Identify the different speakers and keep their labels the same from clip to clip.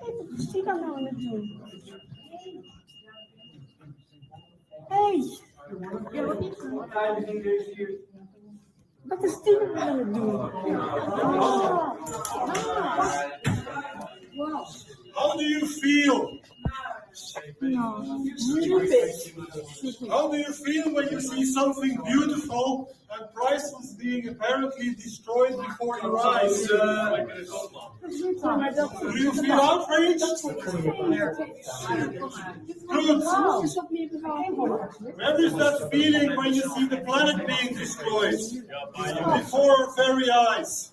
Speaker 1: Wat is die dan nou aan het doen? Hey. Ja, wat niet goed. Wat is die dan aan het doen? Wow.
Speaker 2: How do you feel?
Speaker 1: No, stupid.
Speaker 2: How do you feel when you see something beautiful and priceless being apparently destroyed before your eyes? Do you feel outraged? Good. Where is that feeling when you see the planet being destroyed before our very eyes?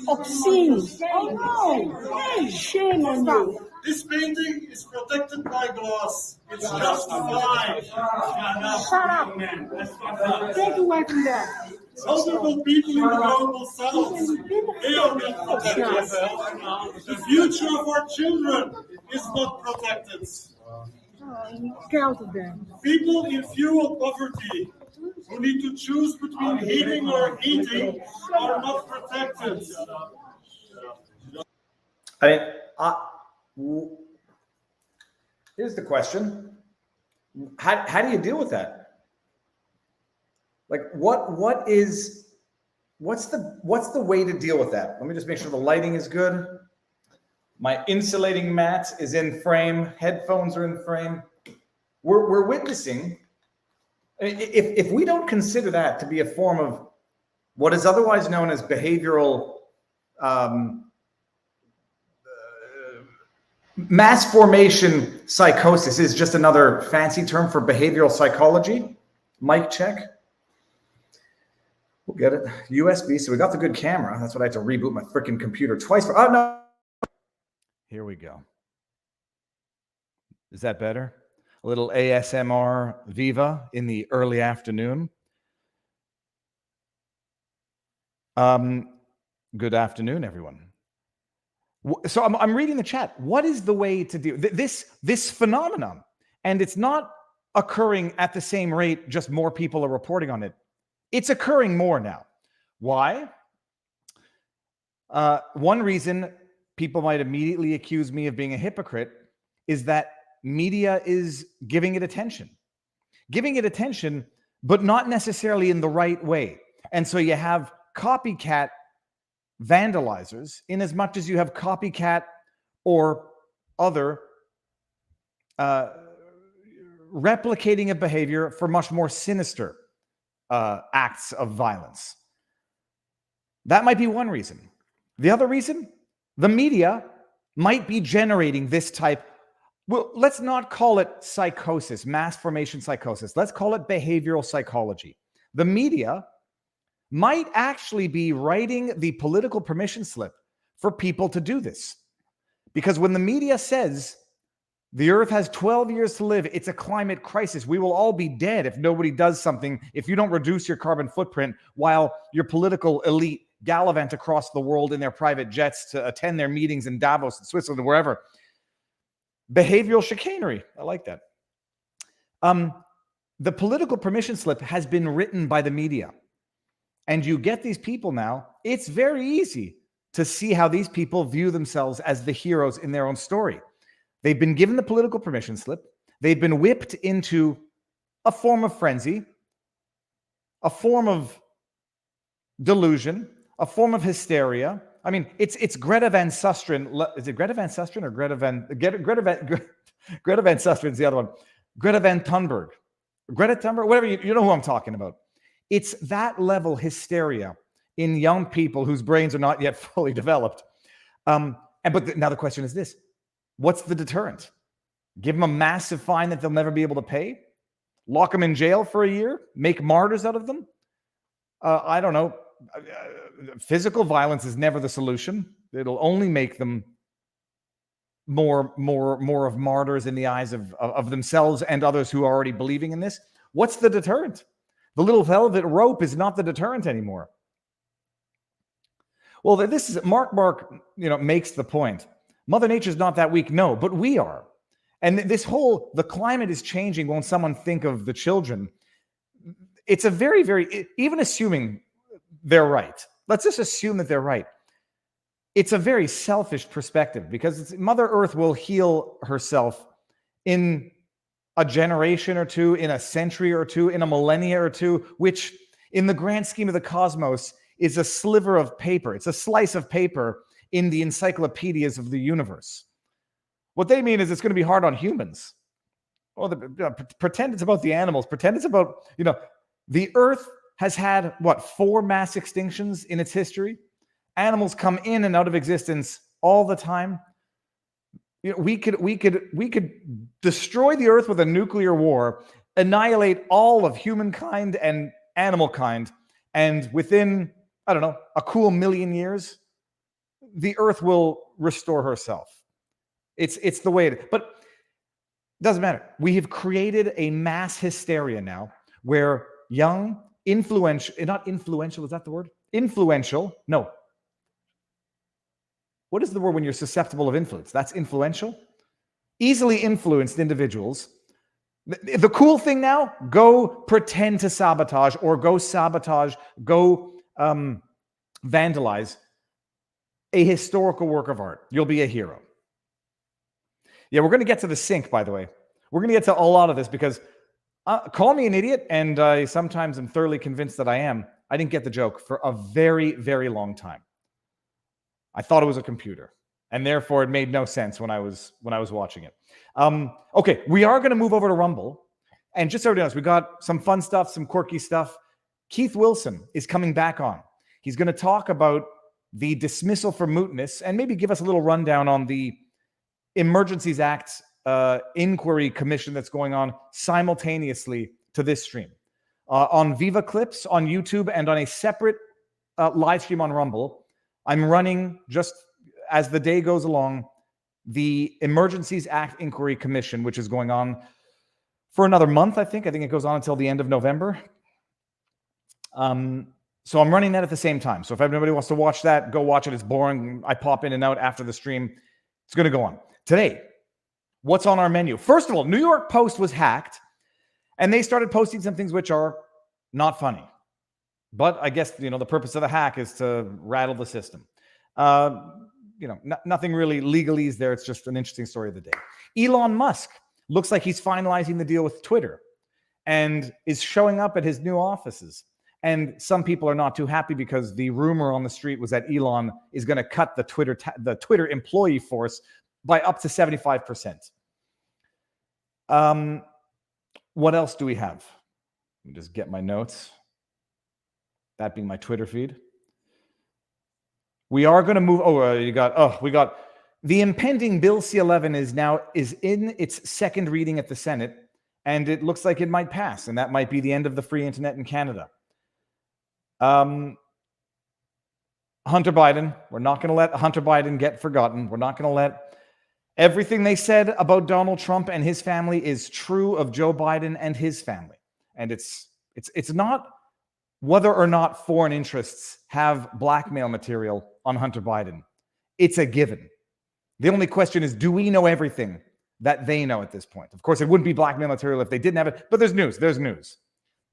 Speaker 1: Obscene. Oh no! Shame on you.
Speaker 2: This painting is protected by glass. It's just fine.
Speaker 1: Shut up. Take away from that.
Speaker 2: Multiple people in the global south, they are not protected. The future of our children is not protected.
Speaker 1: Count of them.
Speaker 2: People in fuel poverty who need to choose between heating or eating are not protected.
Speaker 3: Here's the question. How do you deal with that? Like what's the way to deal with that? Let me just make sure the lighting is good. My insulating mat is in frame. Headphones are in frame. We're witnessing. If we don't consider that to be a form of what is otherwise known as behavioral mass formation psychosis is just another fancy term for behavioral psychology. Mic check. We'll get it. USB. So we got the good camera. That's what I had to reboot my freaking computer twice for. Oh, no. Here we go. Is that better? A little ASMR Viva in the early afternoon. Good afternoon, everyone. So I'm reading the chat. What is the way to do this phenomenon? And it's not occurring at the same rate, just more people are reporting on it. It's occurring more now. Why? One reason people might immediately accuse me of being a hypocrite is that media is giving it attention, but not necessarily in the right way. And so you have copycat vandalizers in as much as you have copycat or other replicating a behavior for much more sinister acts of violence. That might be one reason. The other reason, the media might be generating this type. Well, let's not call it psychosis, mass formation psychosis. Let's call it behavioral psychology. The media might actually be writing the political permission slip for people to do this. Because when the media says the earth has 12 years to live, it's a climate crisis, we will all be dead if nobody does something, if you don't reduce your carbon footprint while your political elite gallivant across the world in their private jets to attend their meetings in Davos, in Switzerland, wherever. Behavioral chicanery. I like that. The political permission slip has been written by the media. And you get these people now, it's very easy to see how these people view themselves as the heroes in their own story. They've been given the political permission slip. They've been whipped into a form of frenzy, a form of delusion, a form of hysteria. I mean, it's Greta Van Susteren. Is it Greta Van Susteren or Greta Van Susteren's the other one. Greta Van Thunberg. Greta Thunberg, whatever, you know who I'm talking about. It's that level hysteria in young people whose brains are not yet fully developed. But now the question is this. What's the deterrent? Give them a massive fine that they'll never be able to pay? Lock them in jail for a year? Make martyrs out of them? I don't know. Physical violence is never the solution. It'll only make them more of martyrs in the eyes of themselves and others who are already believing in this. What's the deterrent? The little velvet rope is not the deterrent anymore. Well, this is Mark, makes the point. Mother Nature's not that weak, no, but we are. And the climate is changing. Won't someone think of the children? It's a very, very, even assuming they're right. Let's just assume that they're right. it's a very selfish perspective because Mother Earth will heal herself in a generation or two, in a century or two, in a millennia or two, which in the grand scheme of the cosmos is a sliver of paper. It's a slice of paper in the encyclopedias of the universe. What they mean is it's going to be hard on humans. Well, pretend it's about the animals. Pretend it's about, the Earth has had, 4 mass extinctions in its history? Animals come in and out of existence all the time. We could destroy the Earth with a nuclear war, annihilate all of humankind and animal kind, and within, a cool million years, the Earth will restore herself. It's the way it is. But it doesn't matter. We have created a mass hysteria now where young, not influential, is that the word? Influential, no. What is the word when you're susceptible of influence? That's influential. Easily influenced individuals. The cool thing now, go pretend to sabotage or go sabotage, go vandalize a historical work of art. You'll be a hero. Yeah, we're going to get to the sink, by the way. We're going to get to a lot of this because call me an idiot, and I sometimes am thoroughly convinced that I am. I didn't get the joke for a very, very long time. I thought it was a computer, and therefore it made no sense when I was watching it. Okay, we are going to move over to Rumble, and just so everybody knows, we got some fun stuff, some quirky stuff. Keith Wilson is coming back on. He's going to talk about the dismissal for mootness and maybe give us a little rundown on the Emergencies Act inquiry commission that's going on simultaneously to this stream. On Viva Clips on YouTube and on a separate live stream on Rumble, I'm running, just as the day goes along, the Emergencies Act Inquiry Commission, which is going on for another month, I think. I think it goes on until the end of November. So I'm running that at the same time. So if anybody wants to watch that, go watch it. It's boring. I pop in and out after the stream. It's going to go on. Today, what's on our menu? First of all, New York Post was hacked, and they started posting some things which are not funny. But I guess, the purpose of the hack is to rattle the system. Nothing really legalese there. It's just an interesting story of the day. Elon Musk looks like he's finalizing the deal with Twitter and is showing up at his new offices. And some people are not too happy because the rumor on the street was that Elon is going to cut the Twitter employee force by up to 75%. What else do we have? Let me just get my notes. That being my Twitter feed. We are going to move. We got the impending Bill C-11 is in its second reading at the Senate, and it looks like it might pass, and that might be the end of the free internet in Canada. Hunter Biden. We're not going to let Hunter Biden get forgotten. We're not going to let everything they said about Donald Trump and his family is true of Joe Biden and his family, and it's not whether or not foreign interests have blackmail material on Hunter Biden. It's a given. The only question is, do we know everything that they know at this point? Of course, it wouldn't be blackmail material if they didn't have it, but there's news. There's news.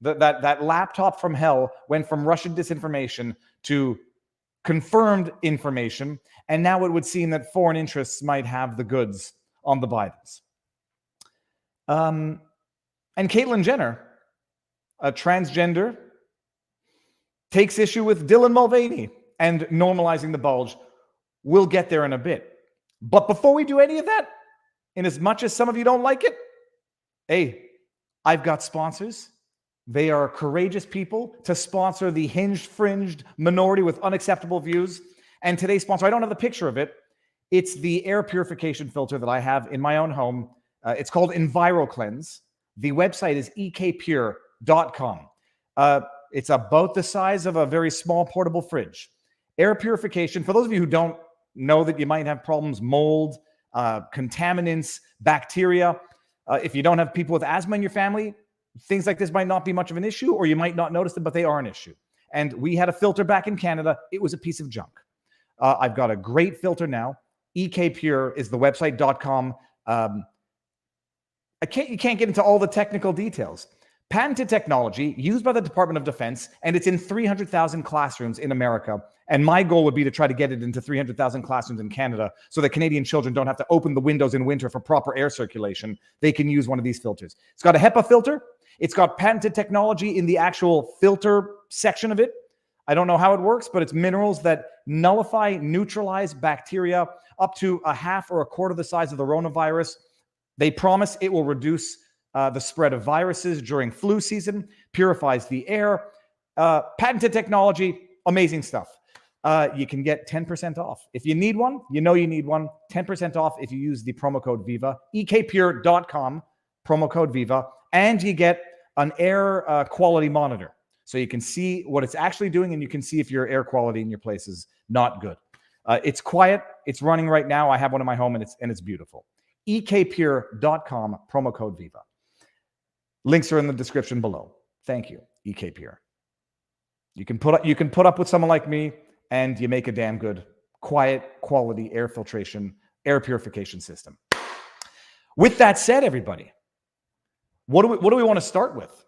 Speaker 3: That laptop from hell went from Russian disinformation to confirmed information, and now it would seem that foreign interests might have the goods on the Bidens. And Caitlyn Jenner, a transgender, takes issue with Dylan Mulvaney and normalizing the bulge. We'll get there in a bit. But before we do any of that, in as much as some of you don't like it, hey, I've got sponsors. They are courageous people to sponsor the hinged-fringed minority with unacceptable views. And today's sponsor, I don't have the picture of it. It's the air purification filter that I have in my own home. It's called Enviro Cleanse. The website is ekpure.com. It's about the size of a very small portable fridge. Air purification, for those of you who don't know that you might have problems, mold, contaminants, bacteria. If you don't have people with asthma in your family, things like this might not be much of an issue, or you might not notice them, but they are an issue. And we had a filter back in Canada. It was a piece of junk. I've got a great filter now. ekpure is the website.com. You can't get into all the technical details, Patented technology used by the Department of Defense, and it's in 300,000 classrooms in America. And my goal would be to try to get it into 300,000 classrooms in Canada so that Canadian children don't have to open the windows in winter for proper air circulation. They can use one of these filters. It's got a HEPA filter. It's got patented technology in the actual filter section of it. I don't know how it works, but it's minerals that nullify, neutralize bacteria up to a half or a quarter the size of the coronavirus. They promise it will reduce the spread of viruses during flu season, purifies the air. Patented technology, amazing stuff. You can get 10% off. If you need one, you know you need one. 10% off if you use the promo code VIVA, ekpure.com, promo code VIVA, and you get an air quality monitor. So you can see what it's actually doing, and you can see if your air quality in your place is not good. It's quiet. It's running right now. I have one in my home, and it's beautiful. ekpure.com, promo code VIVA. Links are in the description below. Thank you, EK Pure. You can put up with someone like me, and you make a damn good, quiet, quality air filtration, air purification system. With that said, everybody, what do we want to start with?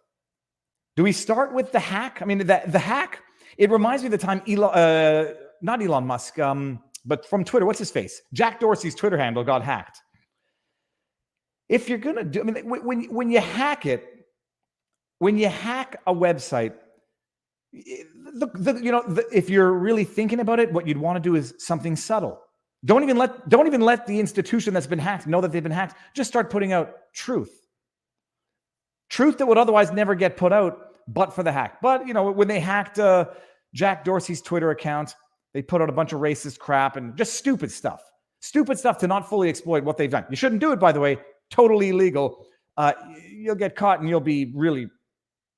Speaker 3: Do we start with the hack? I mean, the hack. It reminds me of the time not Elon Musk, but from Twitter. What's his face? Jack Dorsey's Twitter handle got hacked. If you're gonna do, I mean, when you hack it, when you hack a website, if you're really thinking about it, what you'd want to do is something subtle. Don't even let the institution that's been hacked know that they've been hacked. Just start putting out truth that would otherwise never get put out, but for the hack. But when they hacked Jack Dorsey's Twitter account, they put out a bunch of racist crap and just stupid stuff to not fully exploit what they've done. You shouldn't do it, by the way. Totally illegal. You'll get caught and you'll be really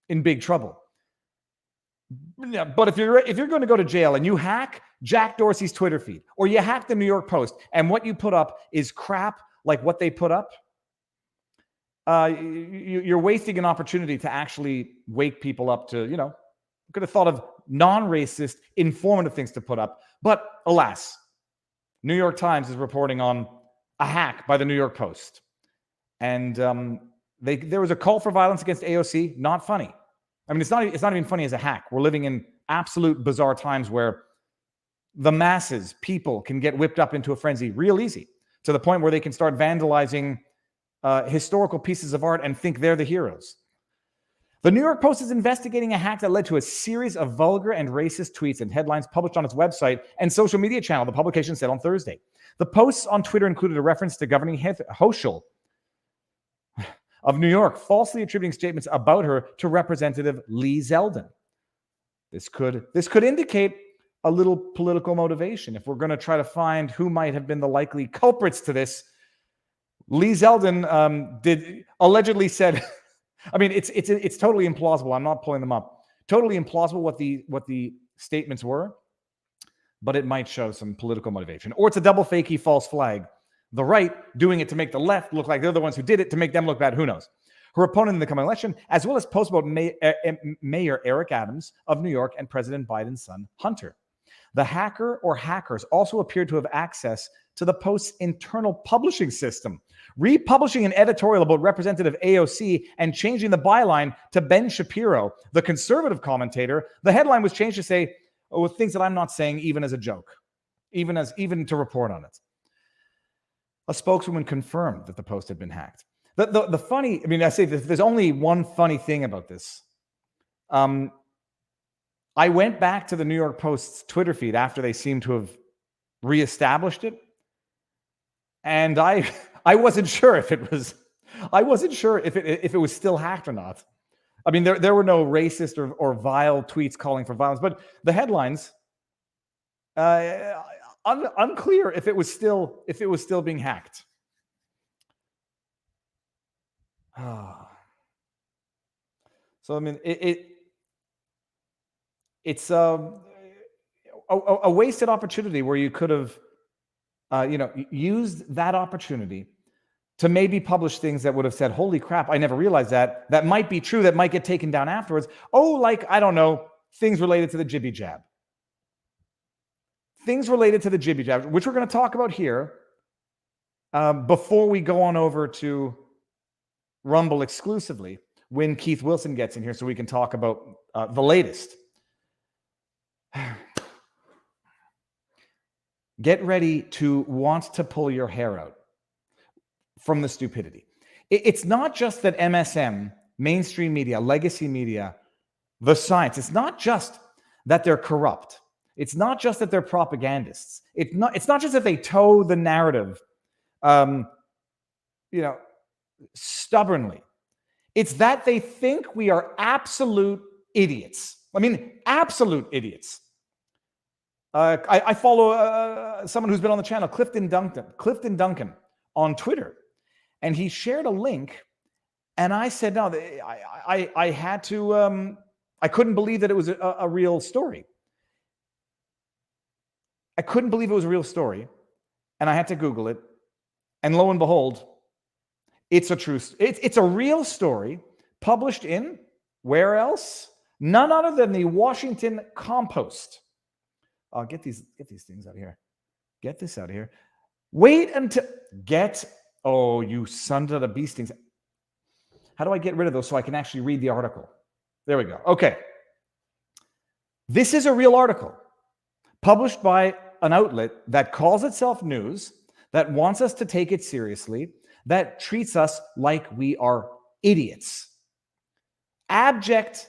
Speaker 3: in big trouble. Yeah, but if you're going to go to jail and you hack Jack Dorsey's Twitter feed, or you hack the New York Post, and what you put up is crap like what they put up, you're wasting an opportunity to actually wake people up to, could have thought of non-racist, informative things to put up. But alas, New York Times is reporting on a hack by the New York Post. And there was a call for violence against AOC. Not funny. I mean, it's not even funny as a hack. We're living in absolute bizarre times where the masses, people, can get whipped up into a frenzy real easy, to the point where they can start vandalizing historical pieces of art and think they're the heroes. The New York Post is investigating a hack that led to a series of vulgar and racist tweets and headlines published on its website and social media channel, the publication said on Thursday. The posts on Twitter included a reference to Governor Hochul of New York, falsely attributing statements about her to Representative Lee Zeldin. This could indicate a little political motivation. If we're going to try to find who might have been the likely culprits to this, Lee Zeldin allegedly said, I mean, it's totally implausible. I'm not pulling them up. Totally implausible what the statements were, but it might show some political motivation. Or it's a double fakey false flag. The right doing it to make the left look like they're the ones who did it to make them look bad. Who knows? Her opponent in the coming election, as well as posts about Mayor Eric Adams of New York and President Biden's son, Hunter. The hacker or hackers also appeared to have access to the Post's internal publishing system, republishing an editorial about Representative AOC and changing the byline to Ben Shapiro, the conservative commentator. The headline was changed to say, things that I'm not saying even as a joke, even to report on it. A spokeswoman confirmed that the Post had been hacked. The funny, I mean, I say there's only one funny thing about this. I went back to the New York Post's Twitter feed after they seemed to have reestablished it, and I wasn't sure if it was still hacked or not. I mean, there were no racist or vile tweets calling for violence, but the headlines, unclear if it was still being hacked. So I mean, it's a wasted opportunity where you could have, used that opportunity to maybe publish things that would have said, "Holy crap! I never realized that." That might be true. That might get taken down afterwards. I don't know, things related to the jibby jab. Things related to the jibby jab, which we're going to talk about here, before we go on over to Rumble exclusively. when Keith Wilson gets in here so we can talk about the latest. Get ready to want to pull your hair out from the stupidity. It's not just that MSM, mainstream media, legacy media, the science, it's not just that they're corrupt. It's not just that they're propagandists. It's not just that they toe the narrative, stubbornly. It's that they think we are absolute idiots. I mean, absolute idiots. I follow someone who's been on the channel, Clifton Duncan on Twitter, and he shared a link, and I said, no, I had to, I couldn't believe that it was a real story. I couldn't believe it was a real story, and I had to Google it, and lo and behold, it's a real story published in, where else? None other than the Washington Compost. I'll get these things out of here. Get this out of here. Wait until you son of a beast things. How do I get rid of those so I can actually read the article? There we go. Okay. This is a real article published by an outlet that calls itself news, that wants us to take it seriously, that treats us like we are idiots. Abject,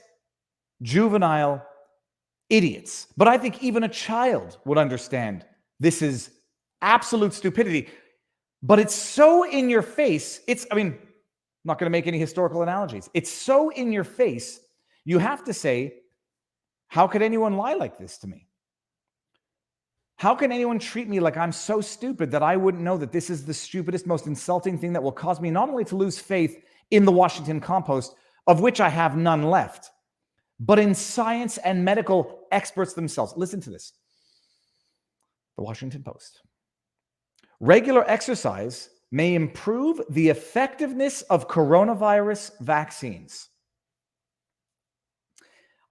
Speaker 3: juvenile idiots. But I think even a child would understand this is absolute stupidity. But it's so in your face. I'm not going to make any historical analogies. It's so in your face, you have to say, how could anyone lie like this to me? How can anyone treat me like I'm so stupid that I wouldn't know that this is the stupidest, most insulting thing that will cause me not only to lose faith in the Washington Compost, of which I have none left, but in science and medical experts themselves. Listen to this. The Washington Post. Regular exercise may improve the effectiveness of coronavirus vaccines.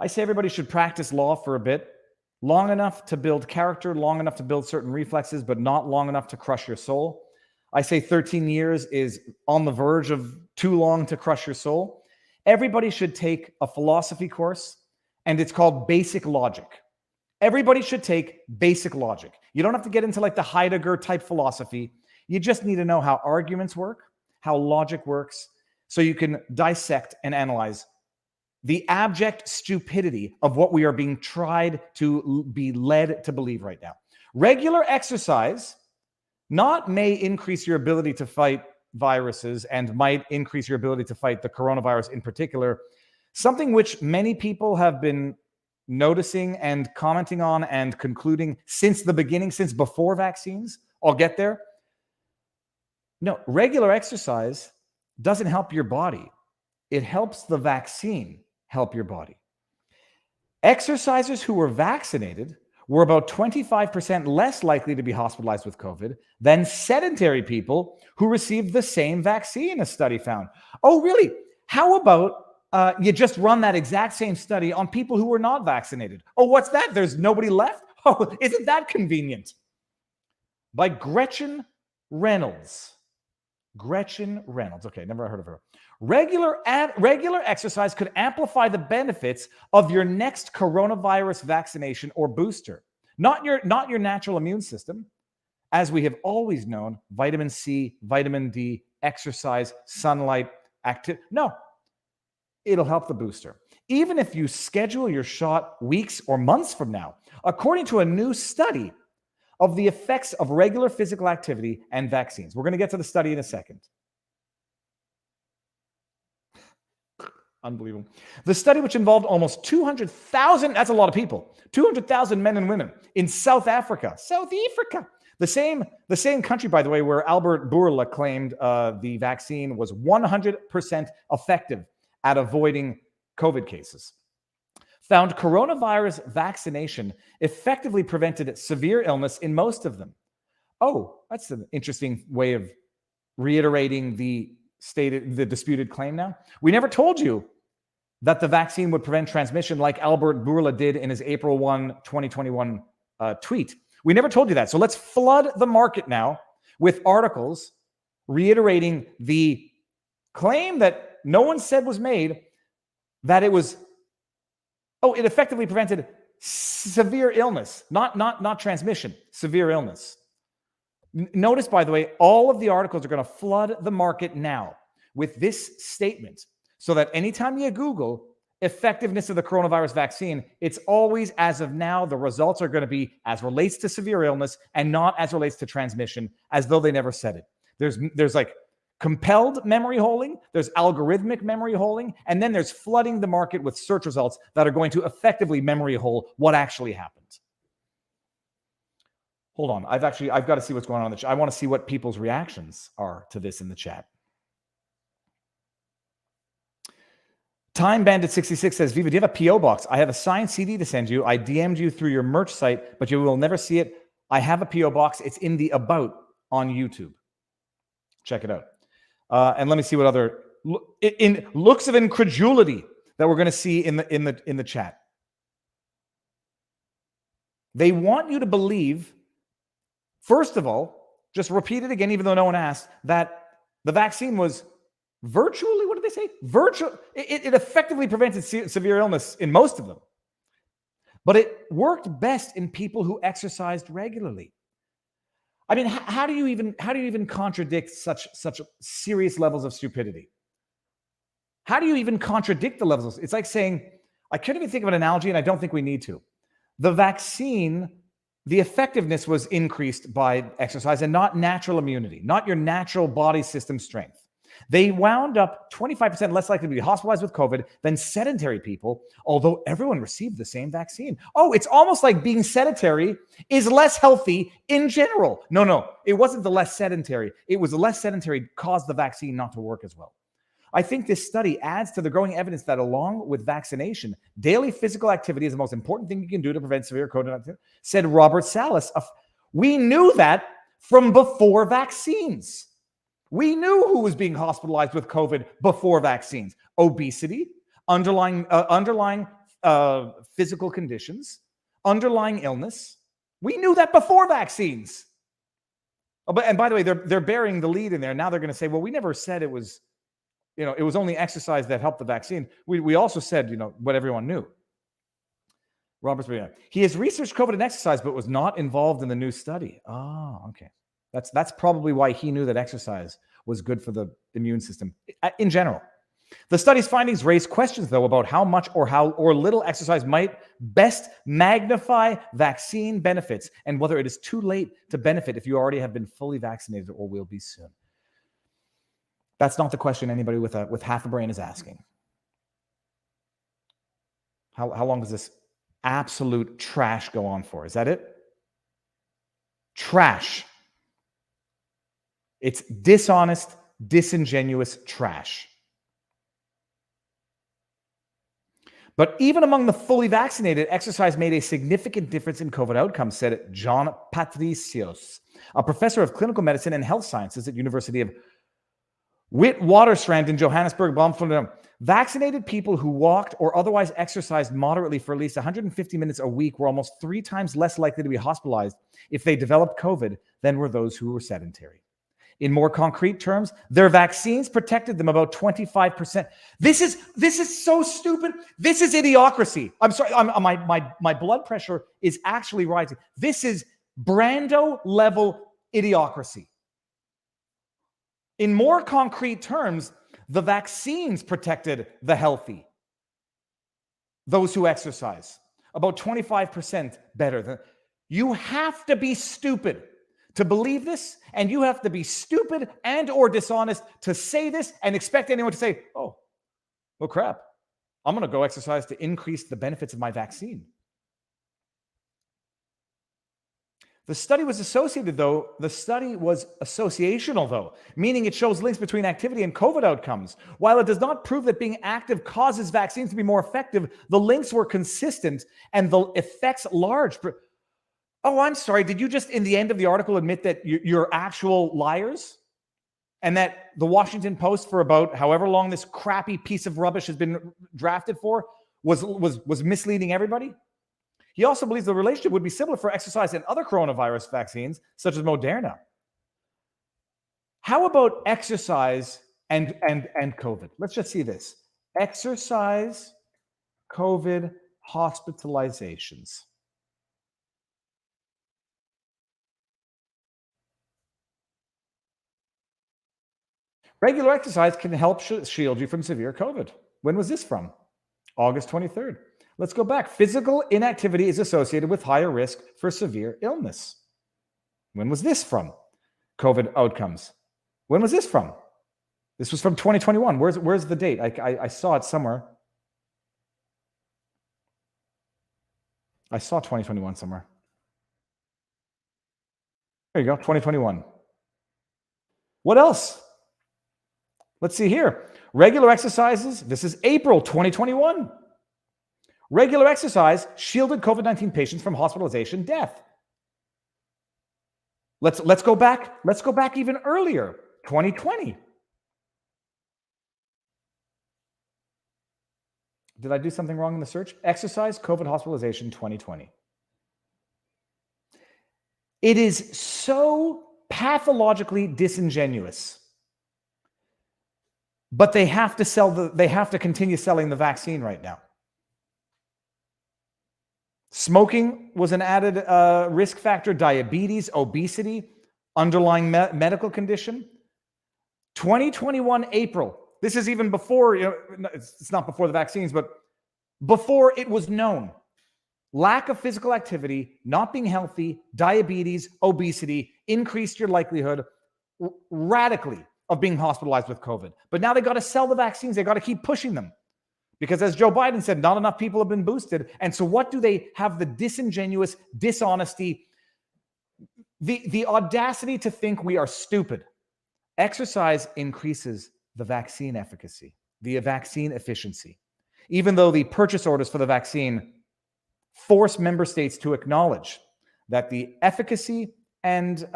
Speaker 3: I say everybody should practice law for a bit, long enough to build character, long enough to build certain reflexes, but not long enough to crush your soul. I say 13 years is on the verge of too long to crush your soul. Everybody should take a philosophy course, and it's called Basic Logic. Everybody should take Basic Logic. You don't have to get into like the Heidegger type philosophy. You just need to know how arguments work, how logic works, so you can dissect and analyze the abject stupidity of what we are being tried to be led to believe right now. Regular exercise may increase your ability to fight viruses and might increase your ability to fight the coronavirus in particular, something which many people have been noticing and commenting on and concluding since the beginning, since before vaccines. I'll get there. No, regular exercise doesn't help your body. It helps the vaccine help your body. Exercisers who were vaccinated were about 25% less likely to be hospitalized with COVID than sedentary people who received the same vaccine, a study found. Oh, really? How about you just run that exact same study on people who were not vaccinated? Oh, what's that? There's nobody left? Oh, isn't that convenient? By Gretchen Reynolds. Gretchen Reynolds. Okay, never heard of her. Regular exercise could amplify the benefits of your next coronavirus vaccination or booster. Not your natural immune system. As we have always known, vitamin C, vitamin D, exercise, sunlight, no, it'll help the booster. Even if you schedule your shot weeks or months from now, according to a new study of the effects of regular physical activity and vaccines. We're going to get to the study in a second. Unbelievable. The study, which involved almost 200,000, that's a lot of people, 200,000 men and women in South Africa. The same country, by the way, where Albert Bourla claimed the vaccine was 100% effective at avoiding COVID cases, found coronavirus vaccination effectively prevented severe illness in most of them. Oh, that's an interesting way of reiterating the disputed claim now. We never told you that the vaccine would prevent transmission like Albert Bourla did in his April 1, 2021 tweet. We never told you that. So let's flood the market now with articles reiterating the claim that no one said was made that it was, it effectively prevented severe illness, not transmission, severe illness. Notice, by the way, all of the articles are going to flood the market now with this statement so that anytime you Google effectiveness of the coronavirus vaccine, it's always, as of now, the results are going to be as relates to severe illness and not as relates to transmission, as though they never said it. There's like compelled memory holding, there's algorithmic memory holding, and then there's flooding the market with search results that are going to effectively memory hole what actually happened. Hold on, I've got to see what's going on in the chat. I want to see what people's reactions are to this in the chat. Time Bandit 66 says, Viva, do you have a PO box? I have a signed CD to send you. I DM'd you through your merch site, but you will never see it. I have a PO box. It's in the About on YouTube. Check it out. And let me see what other looks of incredulity that we're going to see in the chat. They want you to believe, first of all, just repeat it again, even though no one asked, that the vaccine was virtually, what did they say? It effectively prevented severe illness in most of them. But it worked best in people who exercised regularly. I mean, how do you even contradict such serious levels of stupidity? How do you even contradict the levels? It's like saying, I couldn't even think of an analogy, and I don't think we need to. The vaccine, the effectiveness was increased by exercise and not natural immunity, not your natural body system strength. They wound up 25% less likely to be hospitalized with COVID than sedentary people, although everyone received the same vaccine. Oh, it's almost like being sedentary is less healthy in general. No, it wasn't the less sedentary. It was the less sedentary caused the vaccine not to work as well. I think this study adds to the growing evidence that along with vaccination, daily physical activity is the most important thing you can do to prevent severe COVID, said Robert Salas. We knew that from before vaccines. We knew who was being hospitalized with COVID before vaccines. Obesity, underlying physical conditions, underlying illness. We knew that before vaccines. And by the way, they're burying the lead in there. Now they're going to say, well, we never said it was, it was only exercise that helped the vaccine. We also said, what everyone knew. Robert's, he has researched COVID and exercise, but was not involved in the new study. Oh, okay. That's probably why he knew that exercise was good for the immune system in general. The study's findings raise questions, though, about how much or little exercise might best magnify vaccine benefits and whether it is too late to benefit if you already have been fully vaccinated or will be soon. That's not the question anybody with half a brain is asking. How long does this absolute trash go on for? Is that it? Trash. It's dishonest, disingenuous trash. But even among the fully vaccinated, exercise made a significant difference in COVID outcomes, said John Patricios, a professor of clinical medicine and health sciences at University of Witwatersrand in Johannesburg. Vaccinated people who walked or otherwise exercised moderately for at least 150 minutes a week were almost 3 times less likely to be hospitalized if they developed COVID than were those who were sedentary. In more concrete terms, their vaccines protected them about 25%. This is so stupid. This is idiocracy. I'm sorry. My blood pressure is actually rising. This is Brando level idiocracy. In more concrete terms, the vaccines protected the healthy, those who exercise, about 25% better than. You have to be stupid to believe this, and you have to be stupid and or dishonest to say this and expect anyone to say, oh, well, crap, I'm going to go exercise to increase the benefits of my vaccine. The study was associated, though. The study was associational, though, meaning it shows links between activity and COVID outcomes. While it does not prove that being active causes vaccines to be more effective, the links were consistent and the effects large. Oh, I'm sorry. Did you just, in the end of the article, admit that you're actual liars? And that the Washington Post, for about however long this crappy piece of rubbish has been drafted for, was misleading everybody? He also believes the relationship would be similar for exercise and other coronavirus vaccines, such as Moderna. How about exercise and COVID. Let's just see this. Exercise, COVID, hospitalizations. Regular exercise can help shield you from severe COVID. When was this from? August 23rd. Let's go back. Physical inactivity is associated with higher risk for severe illness. When was this from? COVID outcomes. When was this from? This was from 2021. Where's the date? I saw it somewhere. I saw 2021 somewhere. There you go, 2021. What else? Let's see here. Regular exercises. This is April 2021. Regular exercise shielded COVID-19 patients from hospitalization, death. Let's go back. Let's go back even earlier, 2020. Did I do something wrong in the search? Exercise, COVID hospitalization, 2020. It is so pathologically disingenuous. But they have to continue selling the vaccine right now. Smoking was an added risk factor, diabetes, obesity, underlying medical condition. 2021 April. This is even before, it's not before the vaccines, but before it was known. Lack of physical activity, not being healthy, diabetes, obesity, increased your likelihood radically of being hospitalized with COVID. But now they got to sell the vaccines. They got to keep pushing them. Because as Joe Biden said, not enough people have been boosted. And so what do they have? The disingenuous dishonesty, the audacity to think we are stupid. Exercise increases the vaccine efficacy, the vaccine efficiency. Even though the purchase orders for the vaccine force member states to acknowledge that the efficacy and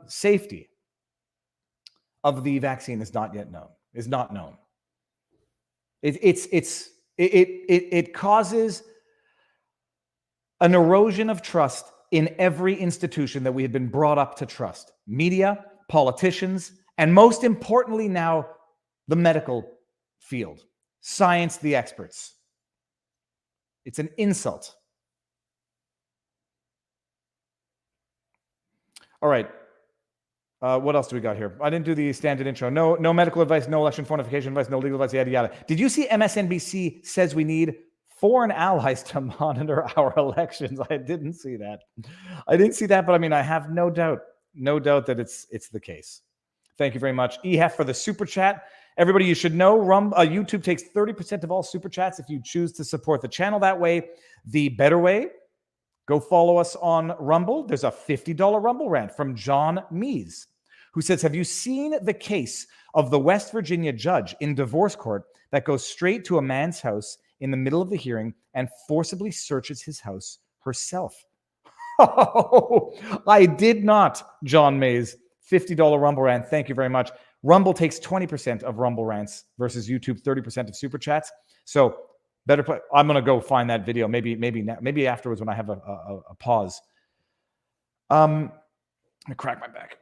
Speaker 3: safety of the vaccine is not yet known, is not known. It causes an erosion of trust in every institution that we have been brought up to trust. Media, politicians, and most importantly now, the medical field. Science, the experts. It's an insult. All right. What else do we got here? I didn't do the standard intro. No medical advice, no election fortification advice, no legal advice, yada, yada. Did you see MSNBC says we need foreign allies to monitor our elections? I didn't see that. But I mean, I have no doubt that it's the case. Thank you very much. EHEF for the super chat. Everybody, you should know, YouTube takes 30% of all super chats if you choose to support the channel that way. The better way, go follow us on Rumble. There's a $50 Rumble rant from John Mees, who says, have you seen the case of the West Virginia judge in divorce court that goes straight to a man's house in the middle of the hearing and forcibly searches his house herself? Oh, I did not, John Mays. $50 Rumble rant. Thank you very much. Rumble takes 20% of Rumble rants versus YouTube 30% of super chats. So better play. I'm going to go find that video. Maybe afterwards when I have a pause. I crack my back.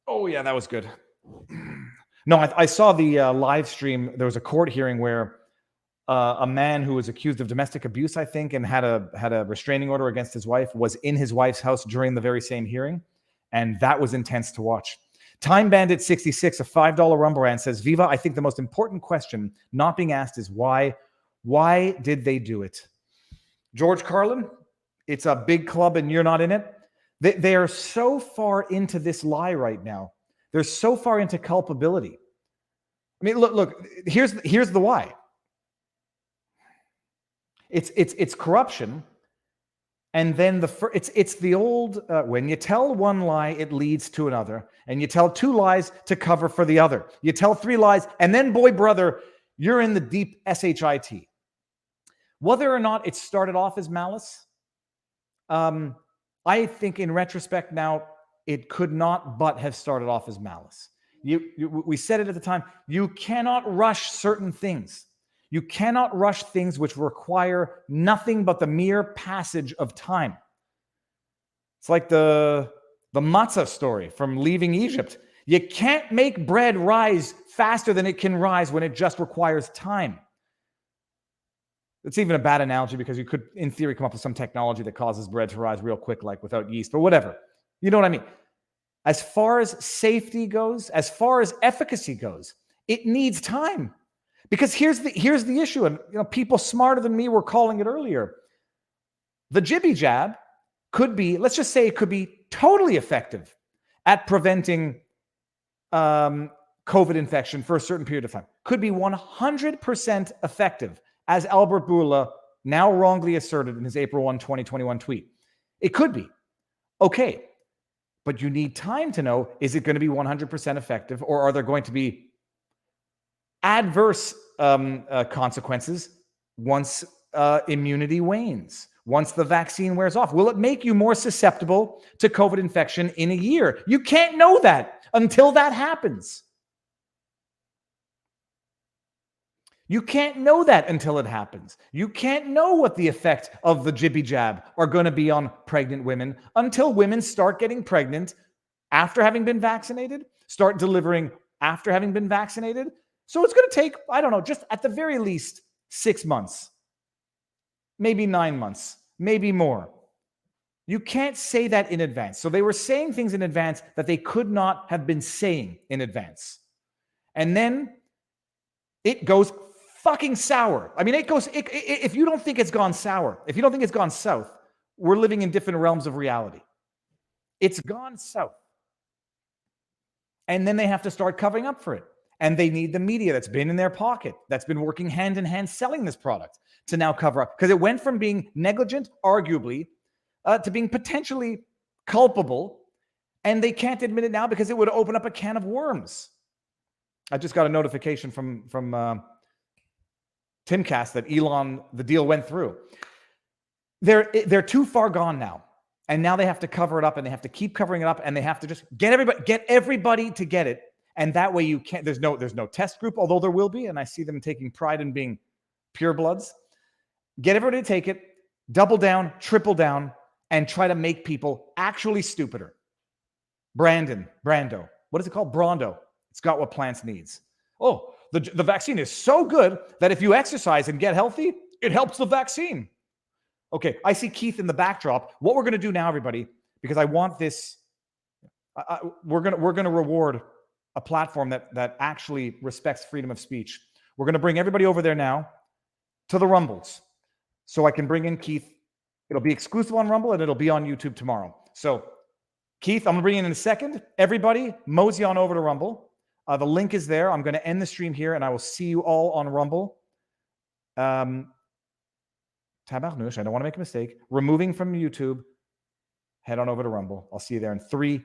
Speaker 3: Oh yeah, that was good. No, I saw the live stream. There was a court hearing where a man who was accused of domestic abuse, I think, and had a restraining order against his wife, was in his wife's house during the very same hearing, and that was intense to watch. Time Bandit 66, a $5 Rumble rant, says, Viva, I think the most important question not being asked is why. Why did they do it? George Carlin, it's a big club and you're not in it. They are so far into this lie right now. They're so far into culpability. I mean, look. Here's the why. It's corruption, and then it's the old when you tell one lie, it leads to another, and you tell two lies to cover for the other. You tell three lies, and then boy, brother, you're in the deep shit. Whether or not it started off as malice, I think in retrospect now, it could not but have started off as malice. We said it at the time. You cannot rush certain things. You cannot rush things which require nothing but the mere passage of time. It's like the matzah story from leaving Egypt. You can't make bread rise faster than it can rise when it just requires time. It's even a bad analogy because you could, in theory, come up with some technology that causes bread to rise real quick, like without yeast, but whatever. You know what I mean? As far as safety goes, as far as efficacy goes, it needs time. Because here's the issue, and people smarter than me were calling it earlier. The jibby jab could be, let's just say it could be totally effective at preventing COVID infection for a certain period of time. Could be 100% effective, as Albert Bourla now wrongly asserted in his April 1, 2021 tweet. It could be. Okay. But you need time to know, is it going to be 100% effective, or are there going to be adverse consequences once immunity wanes, once the vaccine wears off? Will it make you more susceptible to COVID infection in a year? You can't know that until that happens. You can't know that until it happens. You can't know what the effect of the jibby jab are going to be on pregnant women until women start getting pregnant after having been vaccinated, start delivering after having been vaccinated. So it's going to take, I don't know, just at the very least 6 months, maybe 9 months, maybe more. You can't say that in advance. So they were saying things in advance that they could not have been saying in advance. And then it goes fucking sour. I mean, if you don't think it's gone sour, if you don't think it's gone south, we're living in different realms of reality. It's gone south. And then they have to start covering up for it. And they need the media that's been in their pocket, that's been working hand in hand selling this product, to now cover up. Because it went from being negligent, arguably, to being potentially culpable. And they can't admit it now because it would open up a can of worms. I just got a notification from Timcast that Elon, the deal went through. They're too far gone now. And now they have to cover it up, and they have to keep covering it up, and they have to just get everybody to get it. And that way you can't, there's no test group, although there will be, and I see them taking pride in being purebloods. Get everybody to take it, double down, triple down, and try to make people actually stupider. Brando. What is it called? Brondo. It's got what plants needs. Oh, the vaccine is so good that if you exercise and get healthy, it helps the vaccine. Okay, I see Keith in the backdrop. What we're going to do now, everybody, because I want this, we're going to reward a platform that actually respects freedom of speech. We're going to bring everybody over there now to the Rumbles, so I can bring in Keith. It'll be exclusive on Rumble, and it'll be on YouTube tomorrow. So, Keith, I'm going to bring you in a second. Everybody, mosey on over to Rumble. The link is there. I'm going to end the stream here, and I will see you all on Rumble. Tabarnouche, I don't want to make a mistake. Removing from YouTube. Head on over to Rumble. I'll see you there in 3,